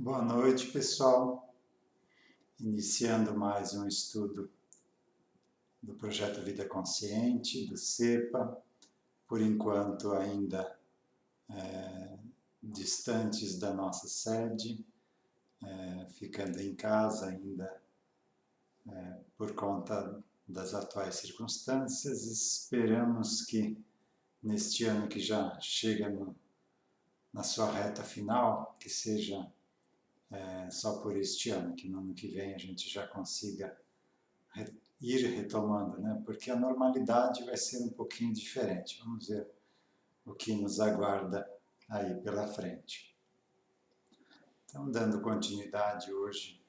Boa noite, pessoal. Iniciando mais um estudo do Projeto Vida Consciente, do CEPA, por enquanto ainda distantes da nossa sede, ficando em casa ainda por conta das atuais circunstâncias. Esperamos que neste ano que já chega na sua reta final, que seja só por este ano, que no ano que vem a gente já consiga ir retomando, né? Porque a normalidade vai ser um pouquinho diferente. Vamos ver o que nos aguarda aí pela frente. Então, dando continuidade hoje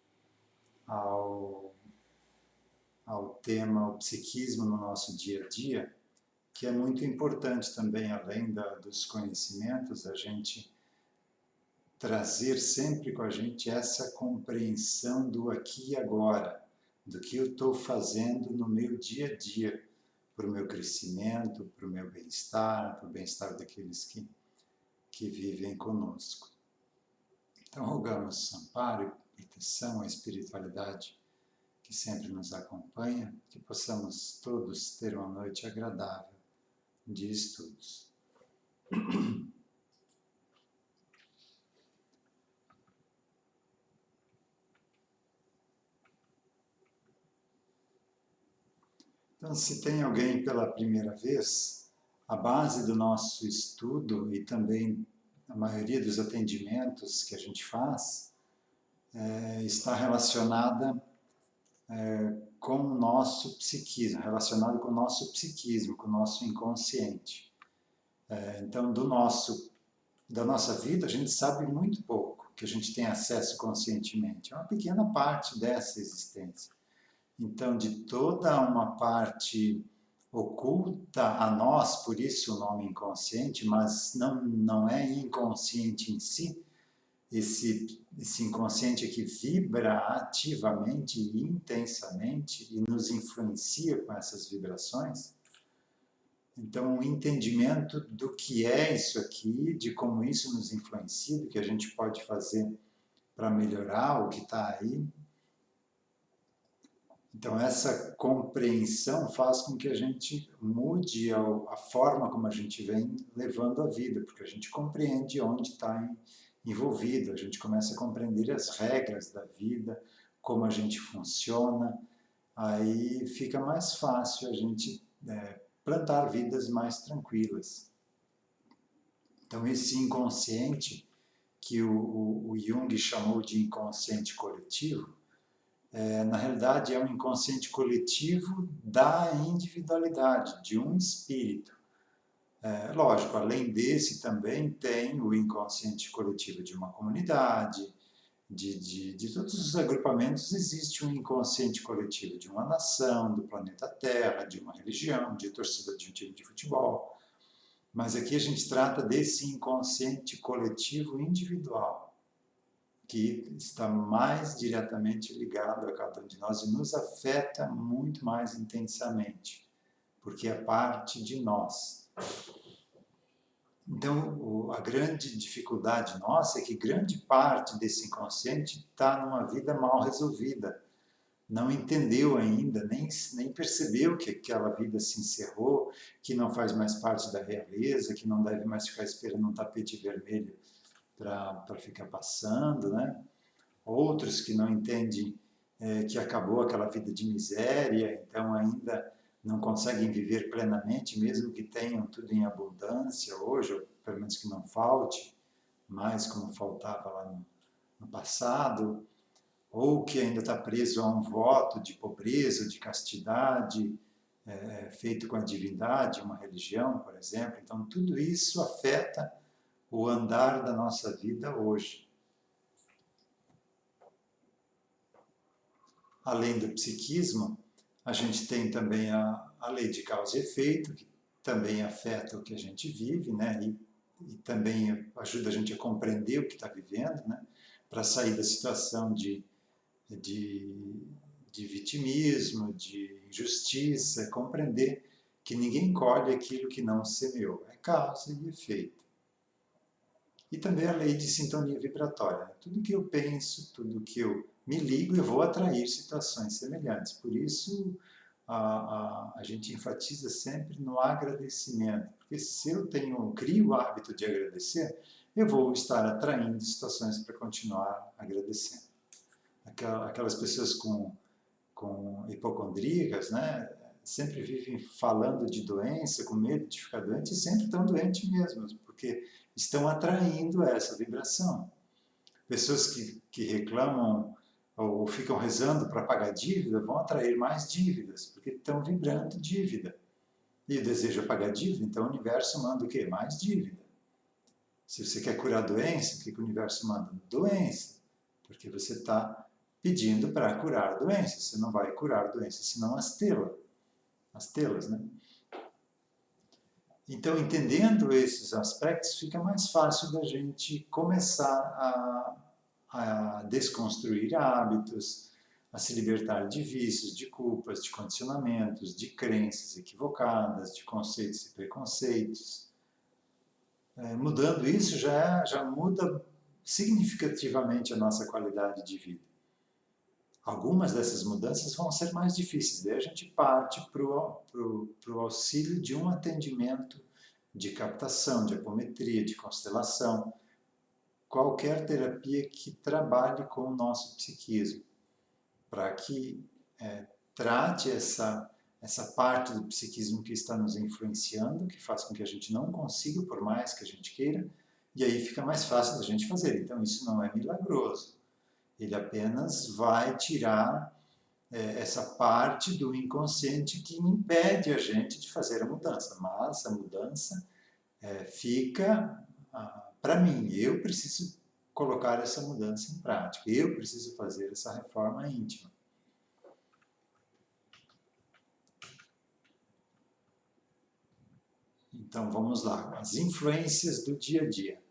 ao, ao tema o psiquismo no nosso dia a dia, que é muito importante também, além dos conhecimentos, a gente trazer sempre com a gente essa compreensão do aqui e agora, do que eu estou fazendo no meu dia a dia, para o meu crescimento, para o meu bem-estar, para o bem-estar daqueles que vivem conosco. Então, rogamos amparo e proteção à espiritualidade que sempre nos acompanha, que possamos todos ter uma noite agradável de estudos. Então, se tem alguém pela primeira vez, a base do nosso estudo e também a maioria dos atendimentos que a gente faz está relacionada com o nosso psiquismo, relacionado com o nosso psiquismo, com o nosso inconsciente. Então, da nossa vida, a gente sabe muito pouco, que a gente tem acesso conscientemente. É uma pequena parte dessa existência. Então, de toda uma parte oculta a nós, por isso o nome inconsciente, mas não é inconsciente em si, esse inconsciente que vibra ativamente e intensamente e nos influencia com essas vibrações. Então, o entendimento do que é isso aqui, de como isso nos influencia, do que a gente pode fazer para melhorar o que está aí. Então, essa compreensão faz com que a gente mude a forma como a gente vem levando a vida, porque a gente compreende onde está envolvido, a gente começa a compreender as regras da vida, como a gente funciona, aí fica mais fácil a gente plantar vidas mais tranquilas. Então, esse inconsciente, que o Jung chamou de inconsciente coletivo, na realidade é um inconsciente coletivo da individualidade, de um espírito. Lógico, além desse também tem o inconsciente coletivo de uma comunidade, de todos os agrupamentos existe um inconsciente coletivo de uma nação, do planeta Terra, de uma religião, de torcida de um time de futebol. Mas aqui a gente trata desse inconsciente coletivo individual, que está mais diretamente ligado a cada um de nós e nos afeta muito mais intensamente, porque é parte de nós. Então, a grande dificuldade nossa é que grande parte desse inconsciente está numa vida mal resolvida. Não entendeu ainda, nem percebeu que aquela vida se encerrou, que não faz mais parte da realeza, que não deve mais ficar esperando um tapete vermelho para ficar passando, né? Outros que não entendem que acabou aquela vida de miséria, então ainda não conseguem viver plenamente, mesmo que tenham tudo em abundância hoje, ou pelo menos que não falte, mais como faltava lá no passado, ou que ainda está preso a um voto de pobreza, de castidade, feito com a divindade, uma religião, por exemplo. Então, tudo isso afeta o andar da nossa vida hoje. Além do psiquismo, a gente tem também a lei de causa e efeito, que também afeta o que a gente vive, né? E também ajuda a gente a compreender o que está vivendo, né? Para sair da situação de vitimismo, de injustiça, compreender que ninguém colhe aquilo que não semeou, é causa e efeito. E também a lei de sintonia vibratória. Tudo que eu penso, tudo que eu me ligo, eu vou atrair situações semelhantes. Por isso, a gente enfatiza sempre no agradecimento. Porque se eu crio o hábito de agradecer, eu vou estar atraindo situações para continuar agradecendo. Aquelas pessoas com hipocondríacas, né, sempre vivem falando de doença, com medo de ficar doente, e sempre estão doentes mesmo, porque estão atraindo essa vibração. Pessoas que reclamam ou ficam rezando para pagar dívida vão atrair mais dívidas, porque estão vibrando dívida. E o desejo é pagar dívida, então o universo manda o quê? Mais dívida. Se você quer curar doença, o que o universo manda? Doença. Porque você está pedindo para curar doença. Você não vai curar doença, senão as telas, né? Então, entendendo esses aspectos, fica mais fácil da gente começar a desconstruir hábitos, a se libertar de vícios, de culpas, de condicionamentos, de crenças equivocadas, de conceitos e preconceitos. Mudando isso, já muda significativamente a nossa qualidade de vida. Algumas dessas mudanças vão ser mais difíceis, daí a gente parte para o auxílio de um atendimento de captação, de apometria, de constelação, qualquer terapia que trabalhe com o nosso psiquismo, para que trate essa parte do psiquismo que está nos influenciando, que faz com que a gente não consiga, por mais que a gente queira, e aí fica mais fácil da gente fazer. Então isso não é milagroso. Ele apenas vai tirar essa parte do inconsciente que impede a gente de fazer a mudança. Mas a mudança fica para mim. Eu preciso colocar essa mudança em prática. Eu preciso fazer essa reforma íntima. Então vamos lá. As influências do dia a dia.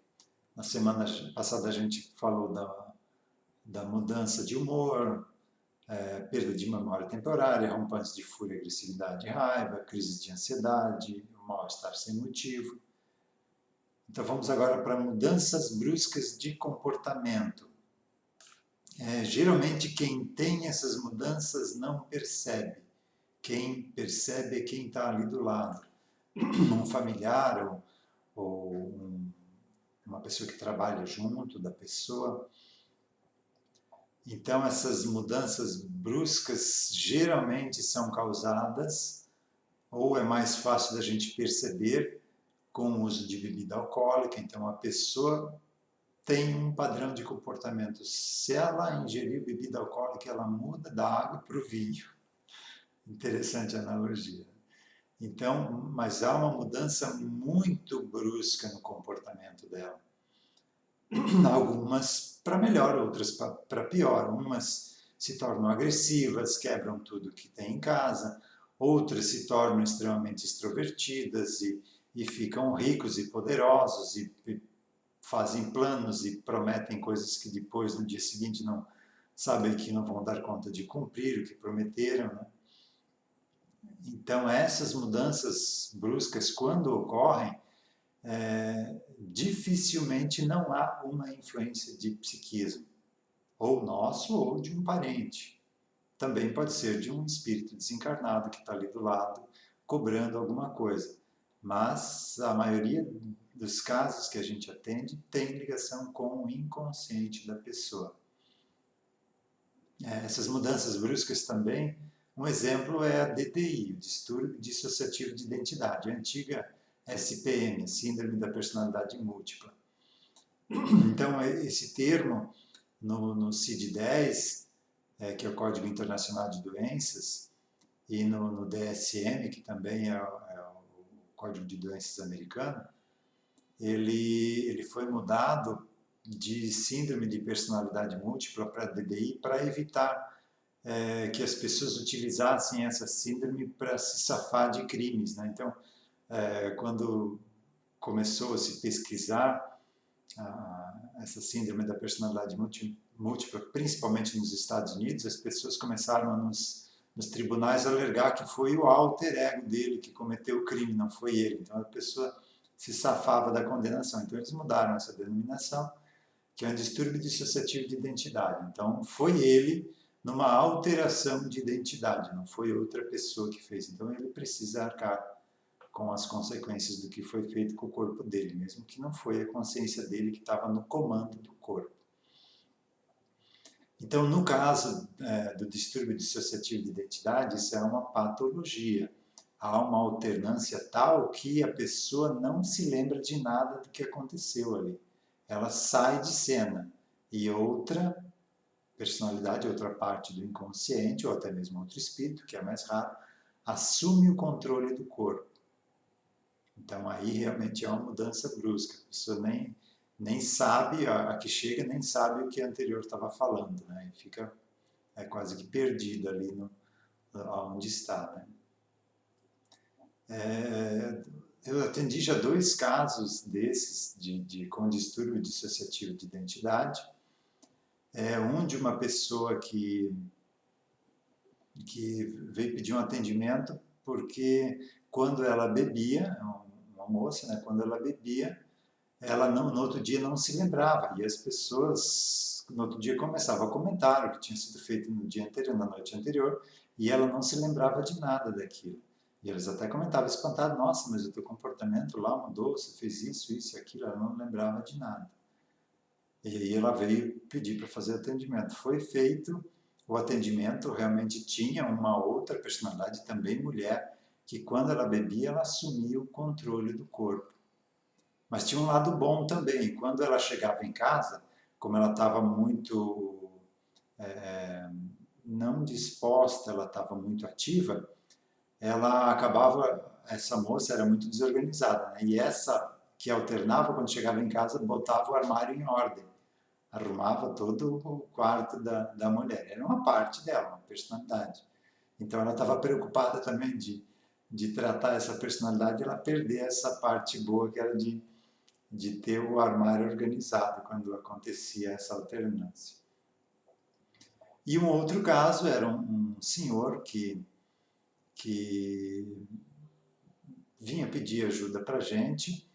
Na semana passada a gente falou da mudança de humor, perda de memória temporária, rompantes de fúria, agressividade e raiva, crise de ansiedade, mal-estar sem motivo. Então vamos agora para mudanças bruscas de comportamento. Geralmente quem tem essas mudanças não percebe. Quem percebe é quem está ali do lado. Um familiar ou uma pessoa que trabalha junto da pessoa. Então, essas mudanças bruscas geralmente são causadas, ou é mais fácil da gente perceber, com o uso de bebida alcoólica. Então, a pessoa tem um padrão de comportamento. Se ela ingerir bebida alcoólica, ela muda da água para o vinho. Interessante a analogia. Então, mas há uma mudança muito brusca no comportamento dela. Algumas para melhor, outras para pior. Umas se tornam agressivas, quebram tudo que tem em casa. Outras se tornam extremamente extrovertidas e ficam ricos e poderosos e fazem planos e prometem coisas que depois, no dia seguinte, não sabem que não vão dar conta de cumprir o que prometeram, né? Então, essas mudanças bruscas, quando ocorrem, dificilmente não há uma influência de psiquismo, ou nosso ou de um parente. Também pode ser de um espírito desencarnado que está ali do lado, cobrando alguma coisa. Mas a maioria dos casos que a gente atende tem ligação com o inconsciente da pessoa. Essas mudanças bruscas também, um exemplo é a DDI, o distúrbio dissociativo de identidade, a antiga SPM, Síndrome da Personalidade Múltipla. Então, esse termo no CID-10, que é o Código Internacional de Doenças, e no DSM, que também é o Código de Doenças americano, ele foi mudado de síndrome de personalidade múltipla para DDI para evitar que as pessoas utilizassem essa síndrome para se safar de crimes, né? Então, quando começou a se pesquisar essa síndrome da personalidade múltipla, principalmente nos Estados Unidos, as pessoas começaram nos tribunais a alegar que foi o alter ego dele que cometeu o crime, não foi ele. Então a pessoa se safava da condenação. Então eles mudaram essa denominação, que é um distúrbio dissociativo de identidade. Então foi ele numa alteração de identidade, não foi outra pessoa que fez. Então ele precisa arcar com as consequências do que foi feito com o corpo dele, mesmo que não foi a consciência dele que estava no comando do corpo. Então, no caso do distúrbio dissociativo de identidade, isso é uma patologia. Há uma alternância tal que a pessoa não se lembra de nada do que aconteceu ali. Ela sai de cena e outra personalidade, outra parte do inconsciente, ou até mesmo outro espírito, que é mais raro, assume o controle do corpo. Então aí realmente é uma mudança brusca. A pessoa nem sabe, a que chega nem sabe o que a anterior estava falando, né? E fica quase que perdido ali onde está, né? Eu atendi já 2 casos desses com distúrbio dissociativo de identidade. Um de uma pessoa que veio pedir um atendimento porque quando ela bebia, uma moça, né, quando ela bebia, ela no outro dia não se lembrava, e as pessoas no outro dia começavam a comentar o que tinha sido feito no dia anterior, na noite anterior, e ela não se lembrava de nada daquilo. E eles até comentavam espantado, nossa, mas o teu comportamento lá mudou, você fez isso, isso e aquilo, ela não lembrava de nada. E aí ela veio pedir para fazer atendimento. Foi feito o atendimento, realmente tinha uma outra personalidade, também mulher, que quando ela bebia, ela assumia o controle do corpo. Mas tinha um lado bom também. Quando ela chegava em casa, como ela estava muito não disposta, ela estava muito ativa, ela acabava, essa moça era muito desorganizada, né? E essa que alternava quando chegava em casa, botava o armário em ordem, arrumava todo o quarto da mulher. Era uma parte dela, uma personalidade. Então ela estava preocupada também de tratar essa personalidade e ela perder essa parte boa que era de ter o armário organizado quando acontecia essa alternância. E um outro caso era um senhor que vinha pedir ajuda para a gente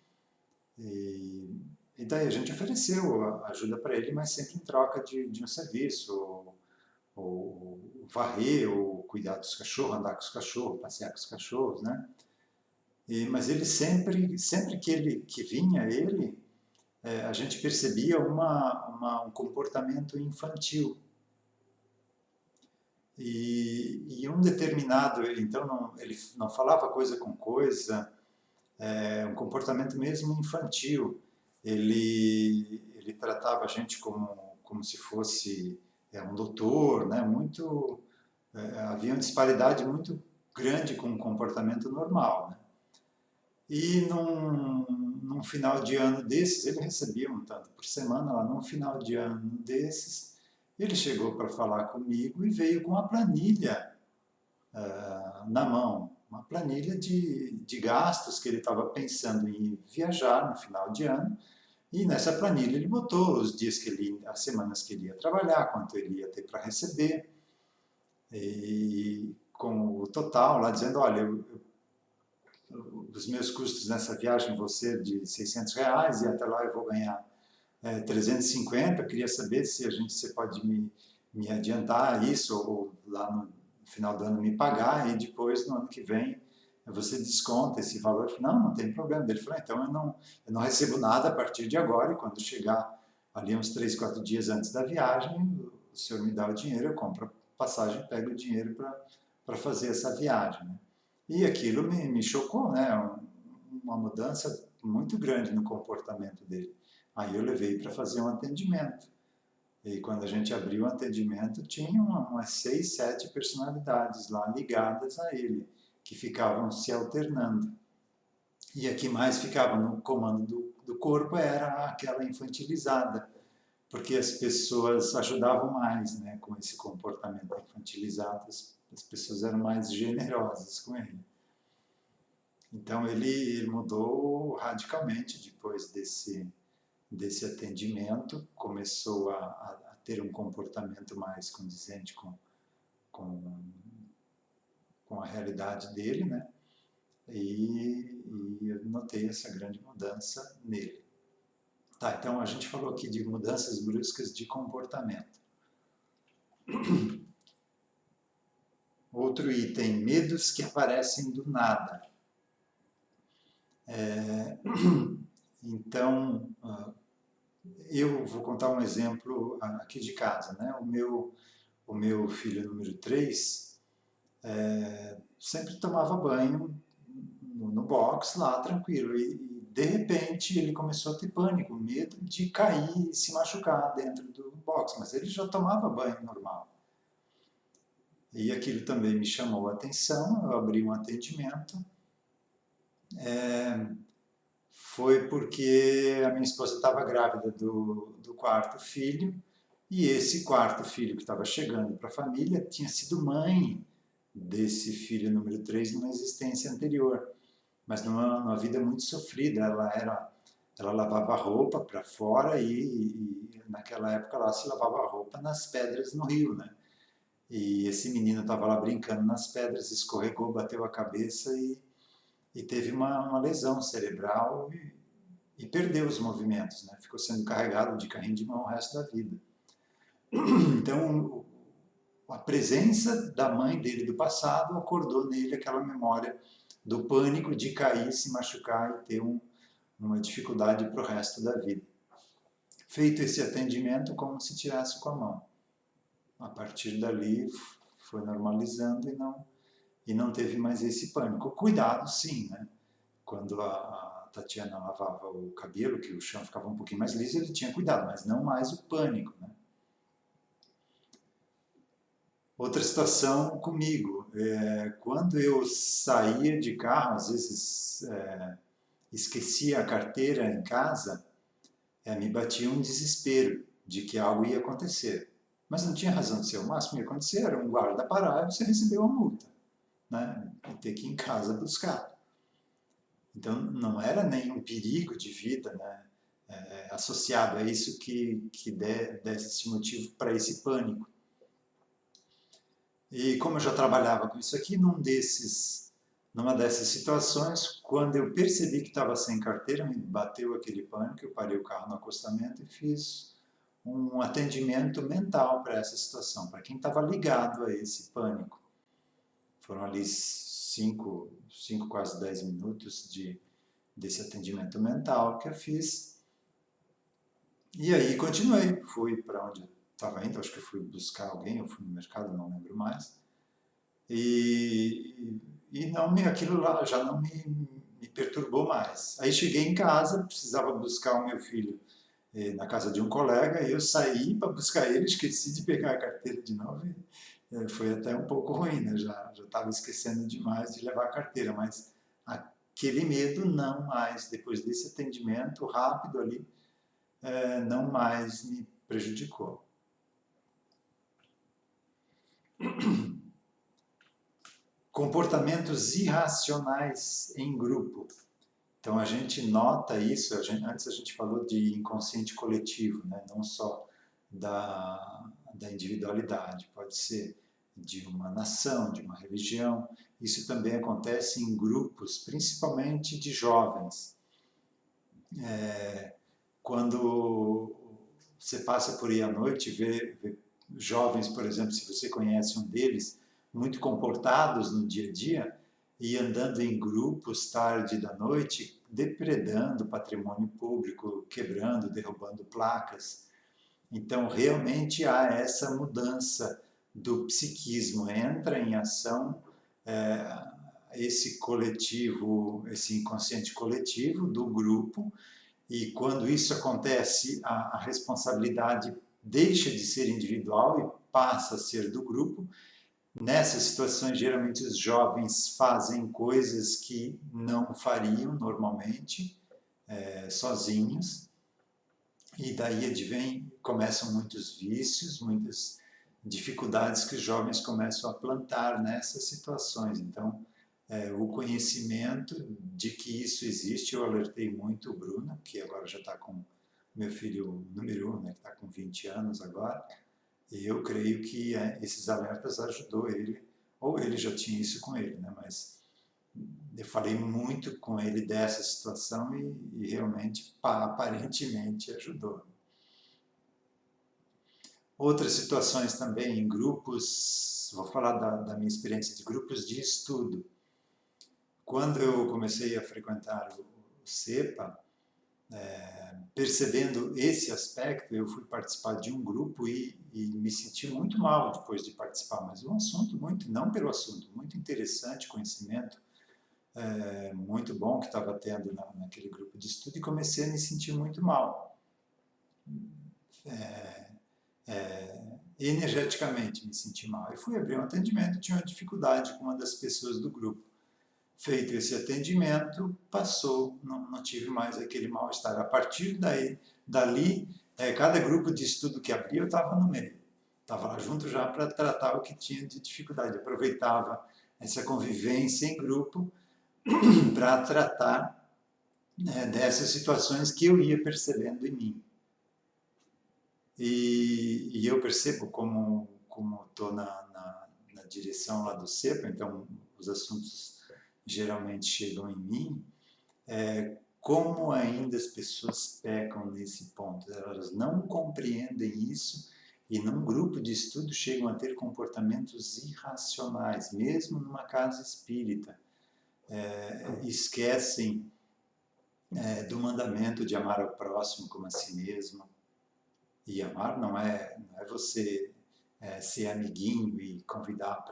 e daí a gente ofereceu ajuda para ele, mas sempre em troca de um serviço, ou varrer, ou cuidar dos cachorros, andar com os cachorros, passear com os cachorros, né? Mas ele sempre que vinha ele, a gente percebia um comportamento infantil. E um determinado, então ele não falava coisa com coisa, um comportamento mesmo infantil. Ele tratava a gente como se fosse um doutor, né? Havia uma disparidade muito grande com o comportamento normal, né? E num final de ano desses, ele recebia um tanto por semana, lá num final de ano desses, ele chegou para falar comigo e veio com uma planilha na mão, uma planilha de gastos que ele estava pensando em viajar no final de ano, e nessa planilha ele botou os dias as semanas que ele ia trabalhar, quanto ele ia ter para receber, e com o total lá dizendo, olha, os meus custos nessa viagem vão ser de R$ 600 e até lá eu vou ganhar 350. Eu queria saber se você pode me adiantar isso ou lá no final do ano me pagar e depois no ano que vem você desconta esse valor. Eu falei, não tem problema. Ele falou, então eu não recebo nada a partir de agora e quando chegar ali uns 3, 4 dias antes da viagem, o senhor me dá o dinheiro, eu compro a passagem, pego o dinheiro para fazer essa viagem, né? E aquilo me chocou, né? Uma mudança muito grande no comportamento dele. Aí eu levei para fazer um atendimento. E quando a gente abriu o atendimento, tinha umas 6, 7 personalidades lá ligadas a ele, que ficavam se alternando. E a que mais ficava no comando do corpo era aquela infantilizada, porque as pessoas ajudavam mais, né, com esse comportamento infantilizado, as pessoas eram mais generosas com ele. Então ele mudou radicalmente depois desse atendimento, começou a ter um comportamento mais condizente com a realidade dele, né? e eu notei essa grande mudança nele. Tá, então a gente falou aqui de mudanças bruscas de comportamento. Outro item, medos que aparecem do nada. Então, eu vou contar um exemplo aqui de casa, né? O meu filho número 3 sempre tomava banho no box lá, tranquilo, e de repente ele começou a ter pânico, medo de cair e se machucar dentro do box, mas ele já tomava banho normal. E aquilo também me chamou a atenção, eu abri um atendimento. Foi porque a minha esposa estava grávida do quarto filho, e esse quarto filho que estava chegando para a família tinha sido mãe desse filho número 3 numa existência anterior, mas numa vida muito sofrida. Ela lavava roupa para fora e naquela época lá se lavava roupa nas pedras no rio, né? E esse menino estava lá brincando nas pedras, escorregou, bateu a cabeça e teve uma lesão cerebral e perdeu os movimentos, né? Ficou sendo carregado de carrinho de mão o resto da vida. Então, a presença da mãe dele do passado acordou nele aquela memória do pânico de cair, se machucar e ter uma dificuldade para o resto da vida. Feito esse atendimento, como se tirasse com a mão. A partir dali, foi normalizando e não teve mais esse pânico. Cuidado, sim, né? Quando a Tatiana lavava o cabelo, que o chão ficava um pouquinho mais liso, ele tinha cuidado, mas não mais o pânico, né? Outra situação comigo, quando eu saía de carro, às vezes esquecia a carteira em casa, me batia um desespero de que algo ia acontecer. Mas não tinha razão de ser. O máximo que ia acontecer era um guarda parar e você recebeu uma multa, né? E ter que ir em casa buscar. Então não era nenhum perigo de vida, né? Associado a isso que desse esse motivo para esse pânico. E como eu já trabalhava com isso aqui, numa dessas situações, quando eu percebi que estava sem carteira, me bateu aquele pânico, eu parei o carro no acostamento e fiz um atendimento mental para essa situação, para quem estava ligado a esse pânico. Foram ali 5, quase 10 minutos desse atendimento mental que eu fiz. E aí continuei, fui para onde eu estava indo, acho que fui buscar alguém, eu fui no mercado, não lembro mais. E aquilo lá já não me perturbou mais. Aí cheguei em casa, precisava buscar o meu filho na casa de um colega, e eu saí para buscar ele, esqueci de pegar a carteira de novo. Foi até um pouco ruim, né? Já estava esquecendo demais de levar a carteira, mas aquele medo não mais, depois desse atendimento rápido ali, não mais me prejudicou. Comportamentos irracionais em grupo. Então a gente nota isso, antes a gente falou de inconsciente coletivo, né? Não só da individualidade, pode ser de uma nação, de uma religião. Isso também acontece em grupos, principalmente de jovens. Quando você passa por aí à noite, vê jovens, por exemplo, se você conhece um deles, muito comportados no dia a dia e andando em grupos tarde da noite, depredando patrimônio público, quebrando, derrubando placas. Então, realmente há essa mudança do psiquismo, entra em ação esse coletivo, esse inconsciente coletivo do grupo, e quando isso acontece, a responsabilidade deixa de ser individual e passa a ser do grupo. Nessas situações, geralmente os jovens fazem coisas que não fariam normalmente, sozinhos, e daí começam muitos vícios, muitas dificuldades que os jovens começam a plantar nessas situações. Então, o conhecimento de que isso existe, eu alertei muito o Bruno, que agora já está com meu filho número 1, né, que está com 20 anos agora, e eu creio que esses alertas ajudou ele, ou ele já tinha isso com ele, né, mas Eu falei muito com ele dessa situação e realmente, aparentemente, ajudou. Outras situações também em grupos, vou falar da minha experiência de grupos de estudo. Quando eu comecei a frequentar o CEPA, percebendo esse aspecto, eu fui participar de um grupo e me senti muito mal depois de participar, mas um assunto muito, não pelo assunto, muito interessante, conhecimento muito bom que estava tendo naquele grupo de estudo e comecei a me sentir muito mal. Energeticamente me senti mal. E fui abrir um atendimento, tinha uma dificuldade com uma das pessoas do grupo. Feito esse atendimento, passou, não tive mais aquele mal-estar. A partir dali, cada grupo de estudo que abria, eu estava no meio. Estava lá junto já para tratar o que tinha de dificuldade. Aproveitava essa convivência em grupo para tratar dessas situações que eu ia percebendo em mim. E eu percebo como estou na direção lá do CEPA, então os assuntos geralmente chegam em mim, como ainda as pessoas pecam nesse ponto. Elas não compreendem isso e num grupo de estudo chegam a ter comportamentos irracionais, mesmo numa casa espírita. Esquecem do mandamento de amar ao próximo como a si mesmo. E amar não é você ser amiguinho e convidar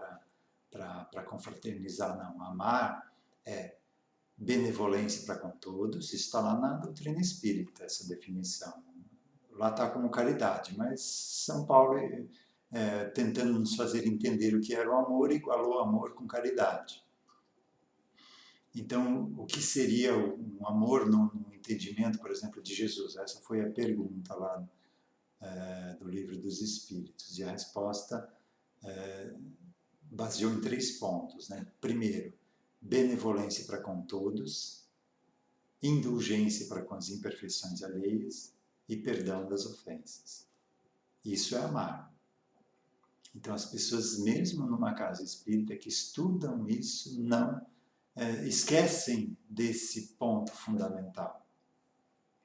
para confraternizar, não. Amar é benevolência para com todos, isso está lá na doutrina espírita, essa definição. Lá está como caridade, mas São Paulo, tentando nos fazer entender o que era o amor, igualou amor com caridade. Então, o que seria um amor no entendimento, por exemplo, de Jesus? Essa foi a pergunta lá do Livro dos Espíritos. E a resposta baseou em 3 pontos. Né? Primeiro, benevolência para com todos, indulgência para com as imperfeições alheias e perdão das ofensas. Isso é amar. Então, as pessoas, mesmo numa casa espírita, que estudam isso, não esquecem desse ponto fundamental.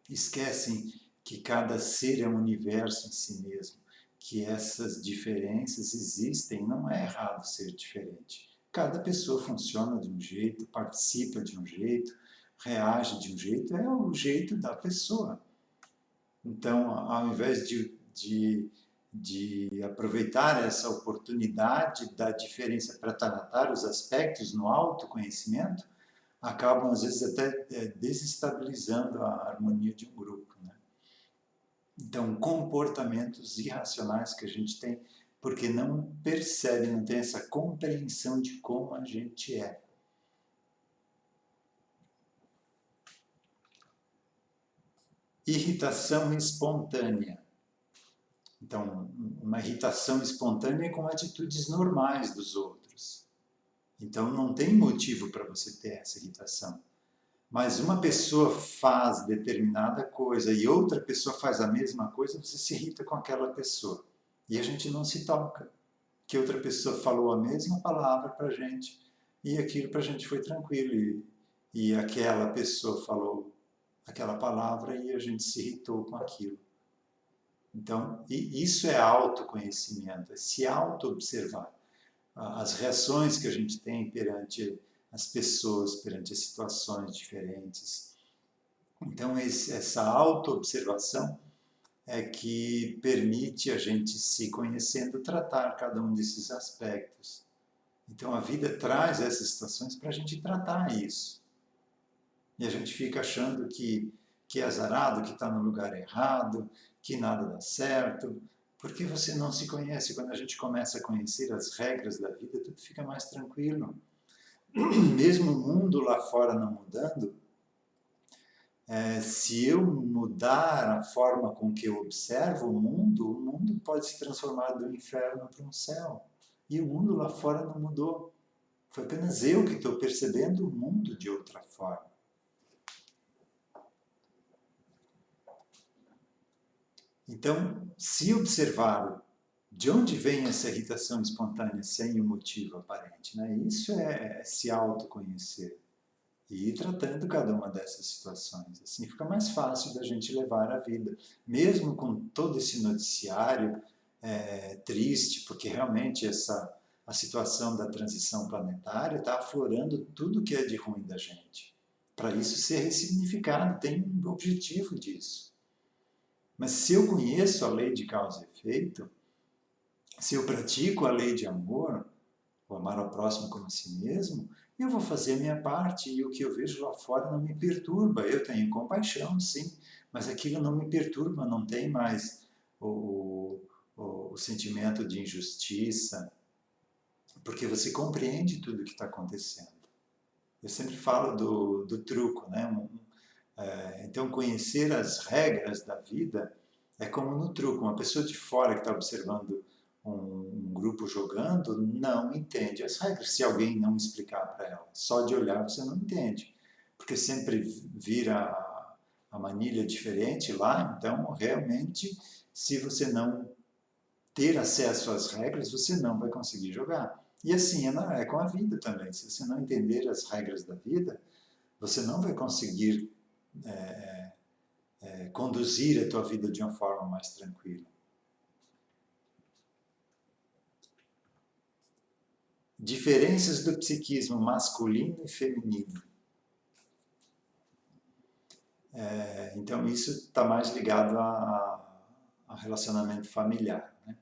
Esquecem que cada ser é um universo em si mesmo, que essas diferenças existem, não é errado ser diferente. Cada pessoa funciona de um jeito, participa de um jeito, reage de um jeito, é o jeito da pessoa. Então, ao invés de aproveitar essa oportunidade da diferença para tratar os aspectos no autoconhecimento, acabam, às vezes, até desestabilizando a harmonia de um grupo. Né? Então, comportamentos irracionais que a gente tem, porque não percebe, não tem essa compreensão de como a gente é. Irritação espontânea. Então, uma irritação espontânea com atitudes normais dos outros. Então, não tem motivo para você ter essa irritação. Mas uma pessoa faz determinada coisa e outra pessoa faz a mesma coisa, você se irrita com aquela pessoa. E a gente não se toca. Que outra pessoa falou a mesma palavra para a gente e aquilo para a gente foi tranquilo. E aquela pessoa falou aquela palavra e a gente se irritou com aquilo. Então, isso é autoconhecimento, é se auto-observar. As reações que a gente tem perante as pessoas, perante as situações diferentes. Então, essa auto-observação é que permite a gente, se conhecendo, tratar cada um desses aspectos. Então, a vida traz essas situações para a gente tratar isso. E a gente fica achando que é azarado, que está no lugar errado, que nada dá certo, porque você não se conhece. Quando a gente começa a conhecer as regras da vida, tudo fica mais tranquilo. Mesmo o mundo lá fora não mudando, se eu mudar a forma com que eu observo o mundo pode se transformar do inferno para um céu. E o mundo lá fora não mudou. Foi apenas eu que estou percebendo o mundo de outra forma. Então, se observar de onde vem essa irritação espontânea sem um motivo aparente, né? Isso é se autoconhecer. e ir tratando cada uma dessas situações. Assim fica mais fácil da gente levar a vida, mesmo com todo esse noticiário triste, porque realmente a situação da transição planetária está aflorando tudo que é de ruim da gente. Para isso ser ressignificado, tem um objetivo disso. Mas se eu conheço a lei de causa e efeito, se eu pratico a lei de amor, o amar ao próximo como a si mesmo, eu vou fazer a minha parte e o que eu vejo lá fora não me perturba. Eu tenho compaixão, sim, mas aquilo não me perturba, não tem mais o sentimento de injustiça, porque você compreende tudo o que está acontecendo. Eu sempre falo do truco, né? Então, conhecer as regras da vida é como no truco. Uma pessoa de fora que está observando um grupo jogando não entende as regras, se alguém não explicar para ela. Só de olhar você não entende, porque sempre vira a manilha diferente lá, então realmente, se você não ter acesso às regras, você não vai conseguir jogar. E assim é com a vida também. Se você não entender as regras da vida, você não vai conseguir conduzir a tua vida de uma forma mais tranquila. Diferenças do psiquismo masculino e feminino. Então, isso está mais ligado a relacionamento familiar. Né?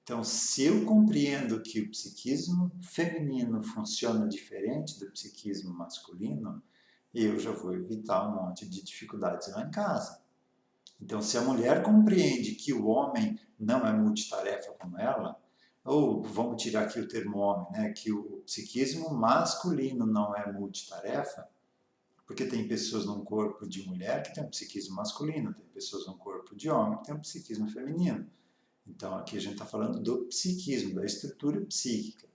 Então, se eu compreendo que o psiquismo feminino funciona diferente do psiquismo masculino, eu já vou evitar um monte de dificuldades lá em casa. Então, se a mulher compreende que o homem não é multitarefa como ela, ou vamos tirar aqui o termo homem, né, que o psiquismo masculino não é multitarefa, porque tem pessoas num corpo de mulher que tem um psiquismo masculino, tem pessoas num corpo de homem que tem um psiquismo feminino. Então, aqui a gente está falando do psiquismo, da estrutura psíquica.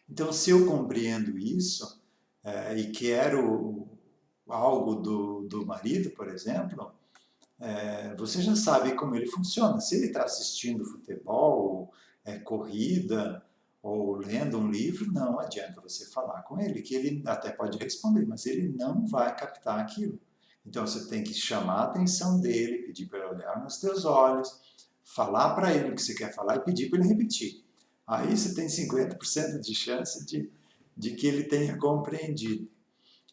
Então, se eu compreendo isso e quero algo do marido, por exemplo, você já sabe como ele funciona. Se ele está assistindo futebol, corrida ou lendo um livro, não adianta você falar com ele, que ele até pode responder, mas ele não vai captar aquilo. Então você tem que chamar a atenção dele, pedir para ele olhar nos teus olhos, falar para ele o que você quer falar e pedir para ele repetir. Aí você tem 50% de chance de que ele tenha compreendido.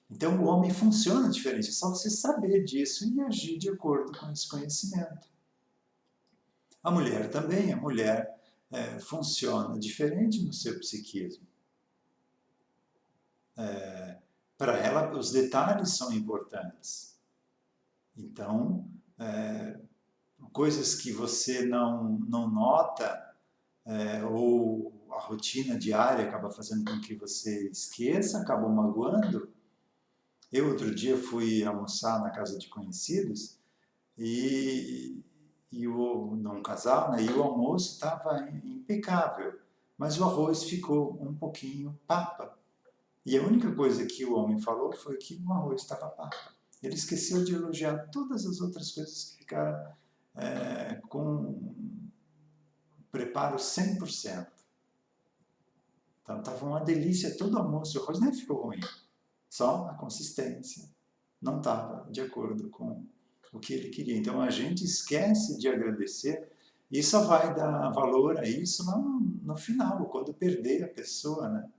Então o homem funciona diferente, é só você saber disso e agir de acordo com esse conhecimento. A mulher também, a mulher funciona diferente no seu psiquismo. Para ela, os detalhes são importantes. Então, coisas que você não nota, ou a rotina diária acaba fazendo com que você esqueça, acaba magoando. Eu, outro dia, fui almoçar na casa de conhecidos num casal, né, e o almoço estava impecável, mas o arroz ficou um pouquinho papa. E a única coisa que o homem falou foi que o arroz estava papa. Ele esqueceu de elogiar todas as outras coisas que ficaram com preparo 100%. Então estava uma delícia todo o almoço, o arroz nem ficou ruim, só a consistência não estava de acordo com o que ele queria. Então a gente esquece de agradecer e só vai dar valor a isso lá no final, quando perder a pessoa, né?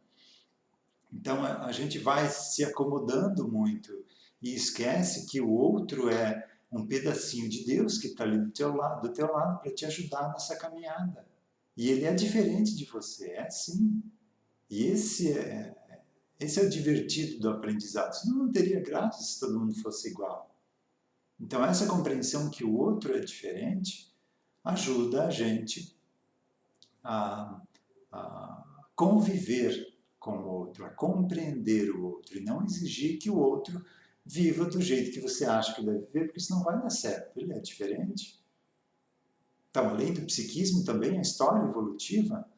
Então a gente vai se acomodando muito e esquece que o outro é um pedacinho de Deus que está ali do teu lado para te ajudar nessa caminhada. E ele é diferente de você, é sim. E esse é o divertido do aprendizado. Senão não teria graça se todo mundo fosse igual. Então essa compreensão que o outro é diferente ajuda a gente a conviver com o outro, a compreender o outro e não exigir que o outro viva do jeito que você acha que deve viver, porque isso não vai dar certo, ele é diferente. Então, além do psiquismo, também a história evolutiva,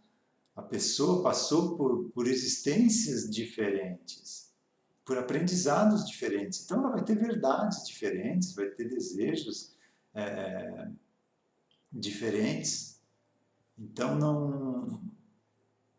a pessoa passou por existências diferentes, por aprendizados diferentes. Então, ela vai ter verdades diferentes, vai ter desejos diferentes. Então,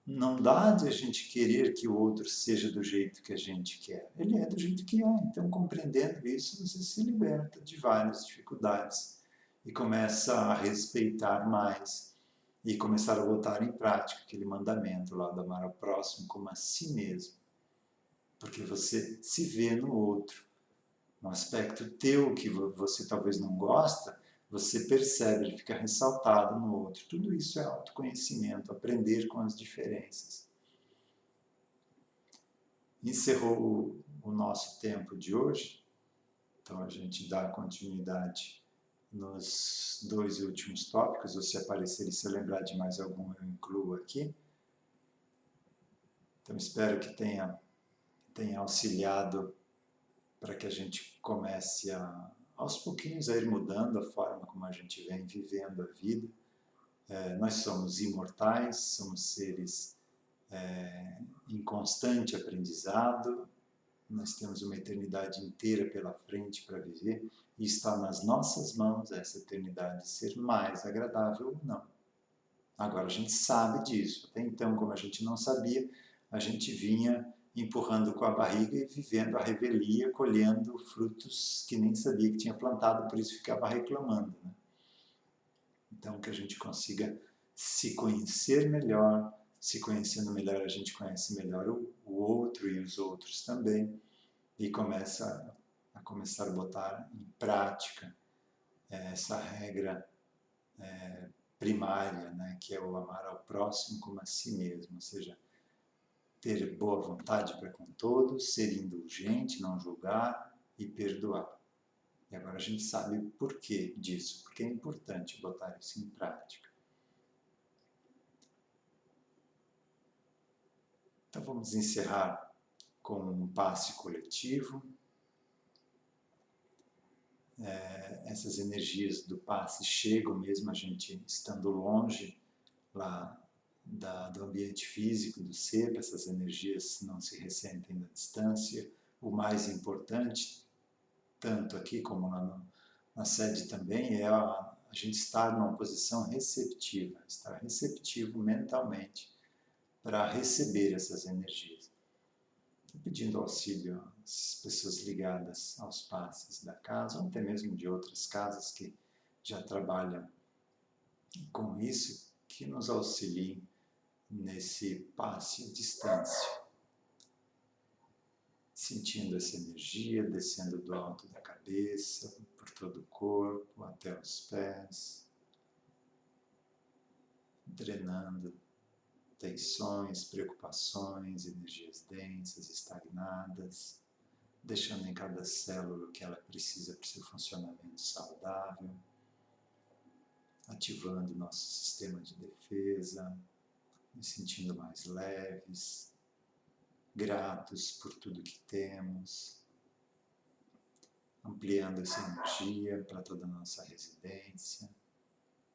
não dá de a gente querer que o outro seja do jeito que a gente quer. Ele é do jeito que é. Então, compreendendo isso, você se liberta de várias dificuldades e começa a respeitar mais e começar a botar em prática aquele mandamento lá do amar ao próximo como a si mesmo. Porque você se vê no outro. Um aspecto teu que você talvez não gosta, você percebe, ele fica ressaltado no outro. Tudo isso é autoconhecimento, aprender com as diferenças. Encerrou o nosso tempo de hoje, então a gente dá continuidade nos 2 últimos tópicos, ou se aparecer e se eu lembrar de mais algum, eu incluo aqui. Então espero que tenha auxiliado para que a gente comece aos pouquinhos a ir mudando a forma como a gente vem vivendo a vida. Nós somos imortais, somos seres em constante aprendizado, nós temos uma eternidade inteira pela frente para viver e está nas nossas mãos essa eternidade ser mais agradável ou não. Agora a gente sabe disso, até então, como a gente não sabia, a gente vinha empurrando com a barriga e vivendo a revelia, colhendo frutos que nem sabia que tinha plantado, por isso ficava reclamando, né? Então, que a gente consiga se conhecer melhor, se conhecendo melhor, a gente conhece melhor o outro e os outros também, e começa a começar a botar em prática essa regra primária, né, que é o amar ao próximo como a si mesmo, ou seja, ter boa vontade para com todos, ser indulgente, não julgar e perdoar. E agora a gente sabe o porquê disso, porque é importante botar isso em prática. Então vamos encerrar com um passe coletivo. Essas energias do passe chegam mesmo a gente estando longe lá do ambiente físico, do ser, essas energias não se ressentem na distância. O mais importante, tanto aqui como lá na sede também, é a gente estar numa posição receptiva, estar receptivo mentalmente para receber essas energias. Pedindo auxílio às pessoas ligadas aos passes da casa, ou até mesmo de outras casas que já trabalham com isso, que nos auxiliem nesse passe à distância. Sentindo essa energia descendo do alto da cabeça, por todo o corpo, até os pés, drenando tensões, preocupações, energias densas, estagnadas, deixando em cada célula o que ela precisa para o seu funcionamento saudável, ativando nosso sistema de defesa, nos sentindo mais leves, gratos por tudo que temos, ampliando essa energia para toda a nossa residência,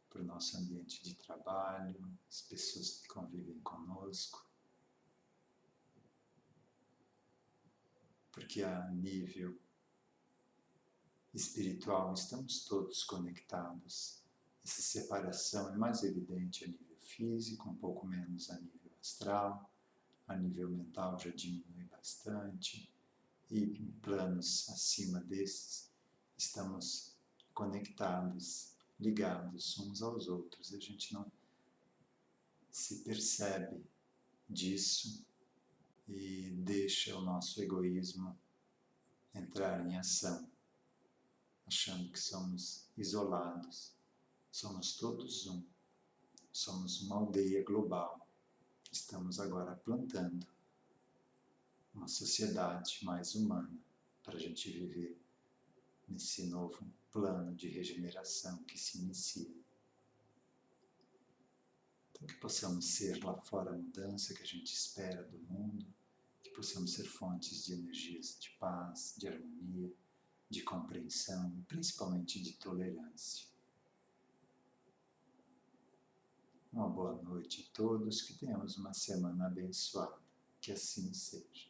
para o nosso ambiente de trabalho, as pessoas que convivem conosco, porque a nível espiritual estamos todos conectados. Essa separação é mais evidente a nível físico, um pouco menos a nível astral, a nível mental já diminui bastante, e em planos acima desses estamos conectados, ligados uns aos outros. A gente não se percebe disso e deixa o nosso egoísmo entrar em ação, achando que somos isolados. Somos todos um. Somos uma aldeia global. Estamos agora plantando uma sociedade mais humana para a gente viver nesse novo plano de regeneração que se inicia. Então, que possamos ser lá fora a mudança que a gente espera do mundo, que possamos ser fontes de energias de paz, de harmonia, de compreensão e principalmente de tolerância. Uma boa noite a todos, que tenhamos uma semana abençoada, que assim seja.